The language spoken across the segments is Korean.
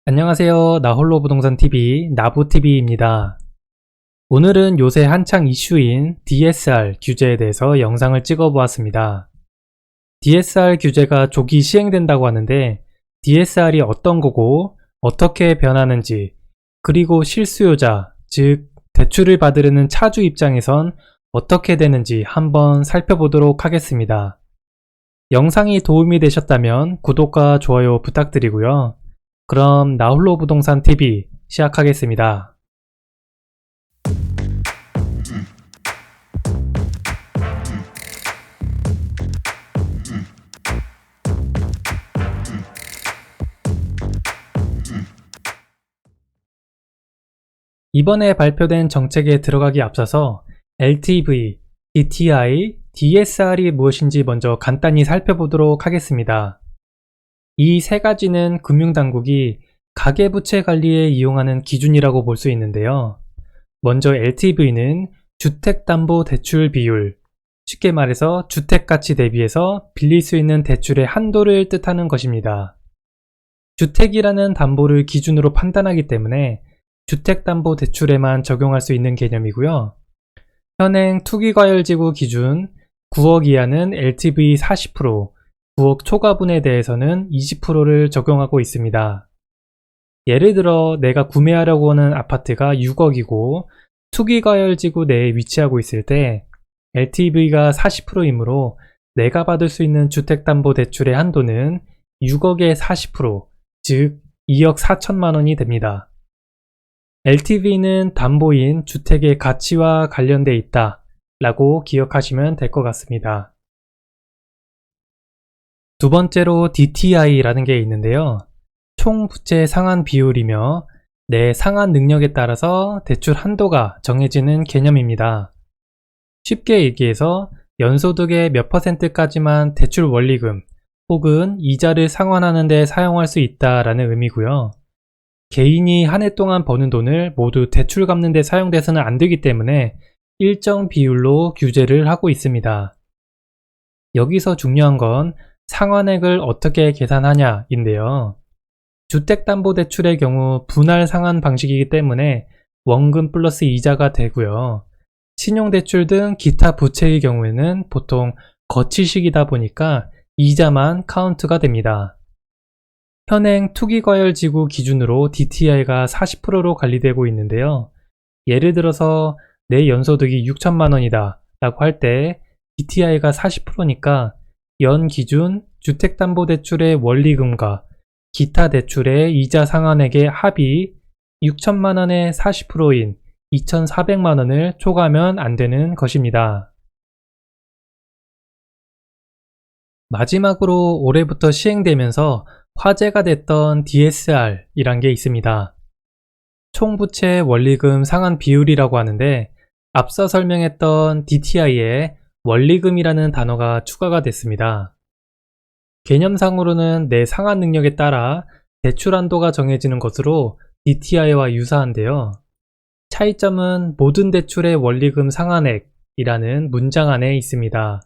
안녕하세요. 나홀로 부동산 TV 나부TV입니다. 오늘은 요새 한창 이슈인 DSR 규제에 대해서 영상을 찍어 보았습니다. DSR 규제가 조기 시행된다고 하는데 DSR이 어떤 거고 어떻게 변하는지, 그리고 실수요자, 즉 대출을 받으려는 차주 입장에선 어떻게 되는지 한번 살펴보도록 하겠습니다. 영상이 도움이 되셨다면 구독과 좋아요 부탁드리고요. 그럼 나홀로 부동산 TV 시작하겠습니다. 이번에 발표된 정책에 들어가기 앞서서 LTV, DTI, DSR이 무엇인지 먼저 간단히 살펴보도록 하겠습니다. 이 세 가지는 금융당국이 가계부채 관리에 이용하는 기준이라고 볼 수 있는데요. 먼저 LTV는 주택담보대출 비율, 쉽게 말해서 주택가치 대비해서 빌릴 수 있는 대출의 한도를 뜻하는 것입니다. 주택이라는 담보를 기준으로 판단하기 때문에 주택담보대출에만 적용할 수 있는 개념이고요. 현행 투기과열지구 기준 9억 이하는 LTV 40%, 9억 초과분에 대해서는 20%를 적용하고 있습니다. 예를 들어 내가 구매하려고 하는 아파트가 6억이고 투기과열지구 내에 위치하고 있을 때 LTV가 40%이므로 내가 받을 수 있는 주택담보대출의 한도는 6억의 40%, 즉 2억 4천만 원이 됩니다. LTV는 담보인 주택의 가치와 관련돼 있다 라고 기억하시면 될 것 같습니다. 두 번째로 DTI라는 게 있는데요. 총 부채 상환 비율이며 내 상환 능력에 따라서 대출 한도가 정해지는 개념입니다. 쉽게 얘기해서 연소득의 몇 %까지만 대출 원리금 혹은 이자를 상환하는 데 사용할 수 있다라는 의미고요. 개인이 한 해 동안 버는 돈을 모두 대출 갚는 데 사용돼서는 안 되기 때문에 일정 비율로 규제를 하고 있습니다. 여기서 중요한 건 상환액을 어떻게 계산하냐인데요. 주택담보대출의 경우 분할 상환 방식이기 때문에 원금 플러스 이자가 되고요. 신용대출 등 기타 부채의 경우에는 보통 거치식이다 보니까 이자만 카운트가 됩니다. 현행 투기과열지구 기준으로 DTI가 40%로 관리되고 있는데요. 예를 들어서 내 연소득이 6천만 원이다 라고 할 때 DTI가 40%니까 연 기준 주택담보대출의 원리금과 기타 대출의 이자 상환액의 합이 6천만 원의 40%인 2,400만 원을 초과하면 안 되는 것입니다. 마지막으로 올해부터 시행되면서 화제가 됐던 DSR이란 게 있습니다. 총부채 원리금 상환 비율이라고 하는데 앞서 설명했던 DTI에 원리금이라는 단어가 추가가 됐습니다. 개념상으로는 내 상환 능력에 따라 대출 한도가 정해지는 것으로 DTI와 유사한데요. 차이점은 모든 대출의 원리금 상환액이라는 문장 안에 있습니다.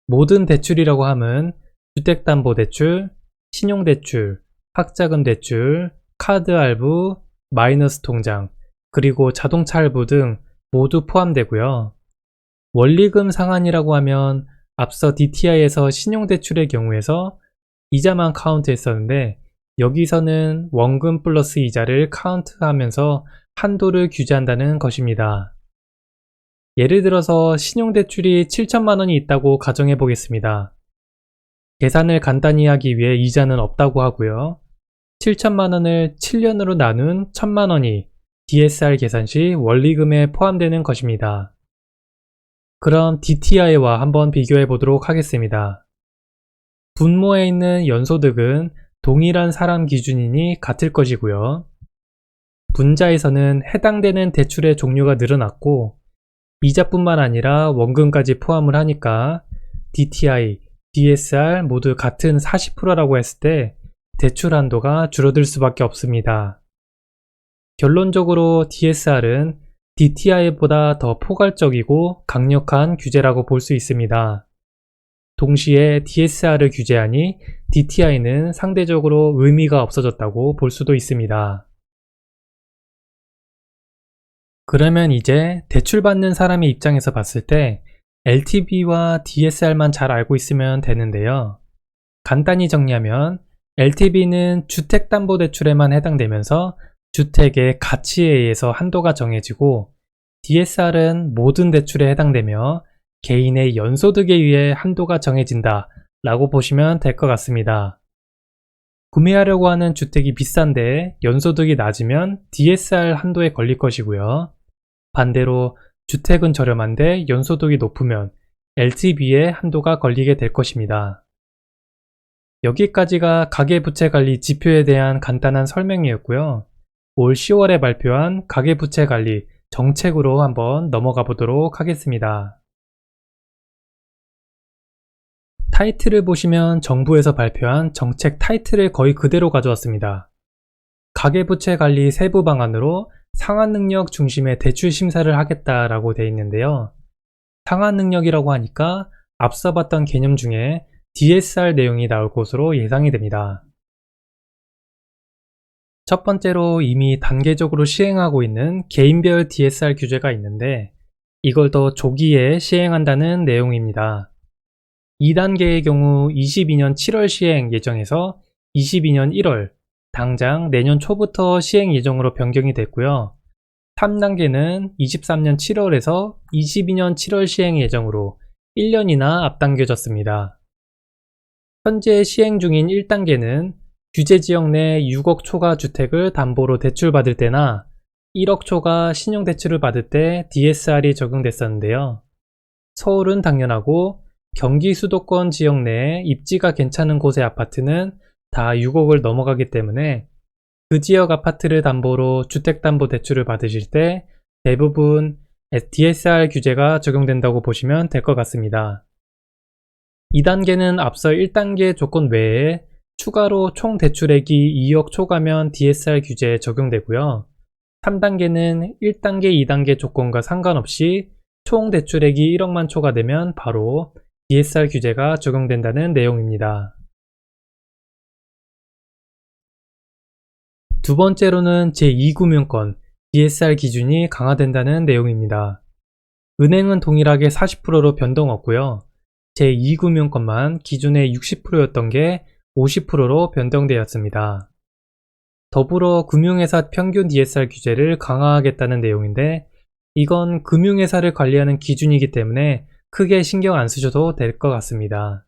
모든 대출이라고 함은 주택담보대출, 신용대출, 학자금 대출, 카드 할부, 마이너스 통장, 그리고 자동차 할부 등 모두 포함되고요. 원리금 상환이라고 하면 앞서 DTI에서 신용대출의 경우에서 이자만 카운트했었는데 여기서는 원금 플러스 이자를 카운트하면서 한도를 규제한다는 것입니다. 예를 들어서 신용대출이 7천만 원이 있다고 가정해 보겠습니다. 계산을 간단히 하기 위해 이자는 없다고 하고요. 7천만 원을 7년으로 나눈 1,000만 원이 DSR 계산 시 원리금에 포함되는 것입니다. 그럼 DTI와 한번 비교해 보도록 하겠습니다. 분모에 있는 연소득은 동일한 사람 기준이니 같을 것이고요. 분자에서는 해당되는 대출의 종류가 늘어났고 이자뿐만 아니라 원금까지 포함을 하니까 DTI, DSR 모두 같은 40%라고 했을 때 대출 한도가 줄어들 수밖에 없습니다. 결론적으로 DSR은 DTI보다 더 포괄적이고 강력한 규제라고 볼 수 있습니다. 동시에 DSR을 규제하니 DTI는 상대적으로 의미가 없어졌다고 볼 수도 있습니다. 그러면 이제 대출받는 사람의 입장에서 봤을 때 LTV와 DSR만 잘 알고 있으면 되는데요. 간단히 정리하면 LTV는 주택담보대출에만 해당되면서 주택의 가치에 의해서 한도가 정해지고, DSR은 모든 대출에 해당되며 개인의 연소득에 의해 한도가 정해진다 라고 보시면 될 것 같습니다. 구매하려고 하는 주택이 비싼데 연소득이 낮으면 DSR 한도에 걸릴 것이고요. 반대로 주택은 저렴한데 연소득이 높으면 LTV에 한도가 걸리게 될 것입니다. 여기까지가 가계부채관리 지표에 대한 간단한 설명이었고요. 올 10월에 발표한 가계부채관리 정책으로 한번 넘어가 보도록 하겠습니다. 타이틀을 보시면 정부에서 발표한 정책 타이틀을 거의 그대로 가져왔습니다. 가계부채관리 세부 방안으로 상환능력 중심의 대출 심사를 하겠다라고 되어 있는데요. 상환능력이라고 하니까 앞서 봤던 개념 중에 DSR 내용이 나올 것으로 예상이 됩니다. 첫 번째로 이미 단계적으로 시행하고 있는 개인별 DSR 규제가 있는데, 이걸 더 조기에 시행한다는 내용입니다. 2단계의 경우 22년 7월 시행 예정에서 22년 1월, 당장 내년 초부터 시행 예정으로 변경이 됐고요. 3단계는 23년 7월에서 22년 7월 시행 예정으로 1년이나 앞당겨졌습니다. 현재 시행 중인 1단계는 규제 지역 내 6억 초과 주택을 담보로 대출받을 때나 1억 초과 신용대출을 받을 때 DSR이 적용됐었는데요. 서울은 당연하고 경기 수도권 지역 내에 입지가 괜찮은 곳의 아파트는 다 6억을 넘어가기 때문에 그 지역 아파트를 담보로 주택담보대출을 받으실 때 대부분 DSR 규제가 적용된다고 보시면 될 것 같습니다. 2단계는 앞서 1단계 조건 외에 추가로 총 대출액이 2억 초과면 DSR 규제에 적용되고요. 3단계는 1단계, 2단계 조건과 상관없이 총 대출액이 1억만 초과되면 바로 DSR 규제가 적용된다는 내용입니다. 두 번째로는 제2금융권 DSR 기준이 강화된다는 내용입니다. 은행은 동일하게 40%로 변동 없고요. 제2금융권만 기존의 60%였던 게 50%로 변동되었습니다. 더불어 금융회사 평균 DSR 규제를 강화하겠다는 내용인데, 이건 금융회사를 관리하는 기준이기 때문에 크게 신경 안 쓰셔도 될 것 같습니다.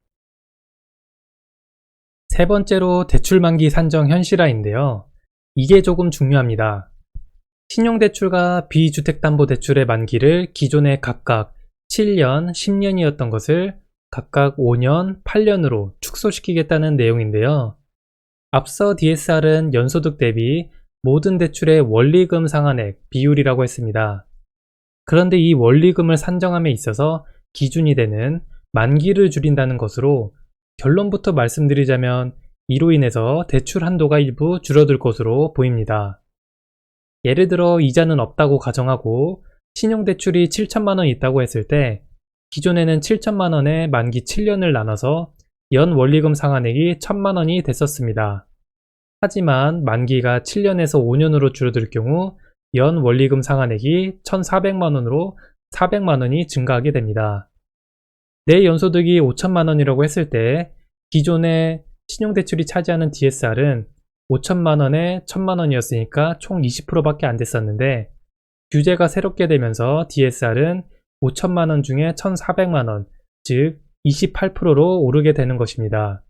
세 번째로 대출만기 산정 현실화인데요. 이게 조금 중요합니다. 신용대출과 비주택담보대출의 만기를 기존에 각각 7년, 10년이었던 것을 각각 5년, 8년으로 축소시키겠다는 내용인데요. 앞서 DSR은 연소득 대비 모든 대출의 원리금 상환액 비율이라고 했습니다. 그런데 이 원리금을 산정함에 있어서 기준이 되는 만기를 줄인다는 것으로, 결론부터 말씀드리자면 이로 인해서 대출 한도가 일부 줄어들 것으로 보입니다. 예를 들어 이자는 없다고 가정하고 신용대출이 7천만원 있다고 했을 때 기존에는 7천만원에 만기 7년을 나눠서 연 원리금 상환액이 1,000만원이 됐었습니다. 하지만 만기가 7년에서 5년으로 줄어들 경우 연 원리금 상환액이 1,400만원으로 400만원이 증가하게 됩니다. 내 연소득이 5천만원이라고 했을 때 기존의 신용대출이 차지하는 DSR은 5천만원에 1,000만원이었으니까 총 20%밖에 안 됐었는데, 규제가 새롭게 되면서 DSR은 5천만원 중에 1,400만원, 즉 28%로 오르게 되는 것입니다.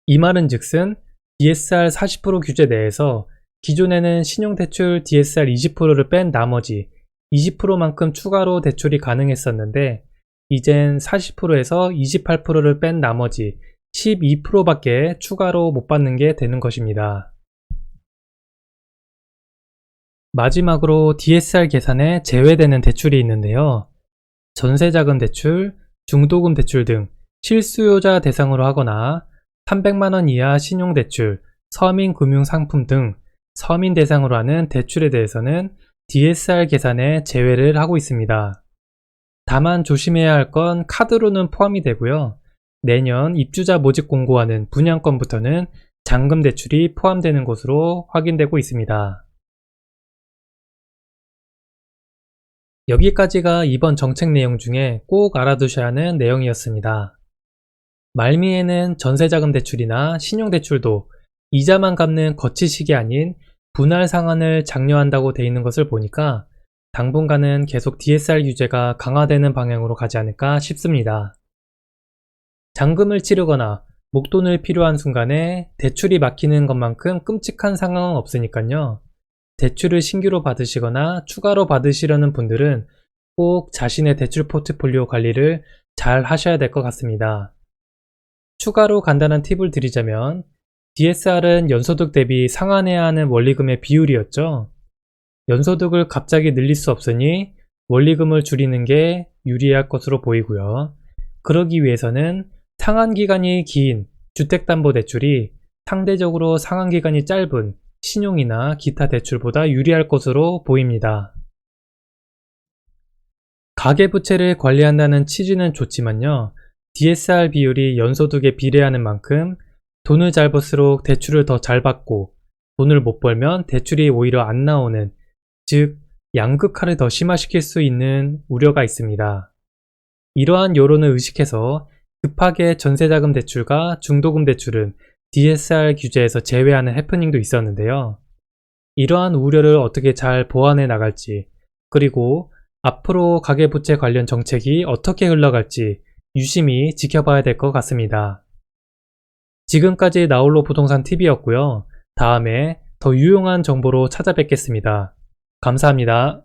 이 말은 즉슨 DSR 40% 규제 내에서 기존에는 신용대출 DSR 20%를 뺀 나머지 20%만큼 추가로 대출이 가능했었는데, 이젠 40%에서 28%를 뺀 나머지 12%밖에 추가로 못 받는 게 되는 것입니다. 마지막으로 DSR 계산에 제외되는 대출이 있는데요. 전세자금 대출, 중도금 대출 등 실수요자 대상으로 하거나 300만원 이하 신용대출, 서민금융상품 등 서민 대상으로 하는 대출에 대해서는 DSR 계산에 제외를 하고 있습니다. 다만 조심해야 할 건 카드로는 포함이 되고요. 내년 입주자 모집 공고하는 분양권부터는 잔금 대출이 포함되는 것으로 확인되고 있습니다. 여기까지가 이번 정책 내용 중에 꼭 알아두셔야 하는 내용이었습니다. 말미에는 전세자금 대출이나 신용대출도 이자만 갚는 거치식이 아닌 분할 상환을 장려한다고 돼 있는 것을 보니까 당분간은 계속 DSR 규제가 강화되는 방향으로 가지 않을까 싶습니다. 잔금을 치르거나 목돈을 필요한 순간에 대출이 막히는 것만큼 끔찍한 상황은 없으니까요. 대출을 신규로 받으시거나 추가로 받으시려는 분들은 꼭 자신의 대출 포트폴리오 관리를 잘 하셔야 될 것 같습니다. 추가로 간단한 팁을 드리자면 DSR은 연소득 대비 상환해야 하는 원리금의 비율이었죠. 연소득을 갑자기 늘릴 수 없으니 원리금을 줄이는 게 유리할 것으로 보이고요. 그러기 위해서는 상환기간이 긴 주택담보대출이 상대적으로 상환기간이 짧은 신용이나 기타 대출보다 유리할 것으로 보입니다. 가계부채를 관리한다는 취지는 좋지만요. DSR 비율이 연소득에 비례하는 만큼 돈을 잘 벌수록 대출을 더 잘 받고 돈을 못 벌면 대출이 오히려 안 나오는, 즉 양극화를 더 심화시킬 수 있는 우려가 있습니다. 이러한 여론을 의식해서 급하게 전세자금 대출과 중도금 대출은 DSR 규제에서 제외하는 해프닝도 있었는데요. 이러한 우려를 어떻게 잘 보완해 나갈지, 그리고 앞으로 가계부채 관련 정책이 어떻게 흘러갈지 유심히 지켜봐야 될 것 같습니다. 지금까지 나홀로 부동산 TV였고요. 다음에 더 유용한 정보로 찾아뵙겠습니다. 감사합니다.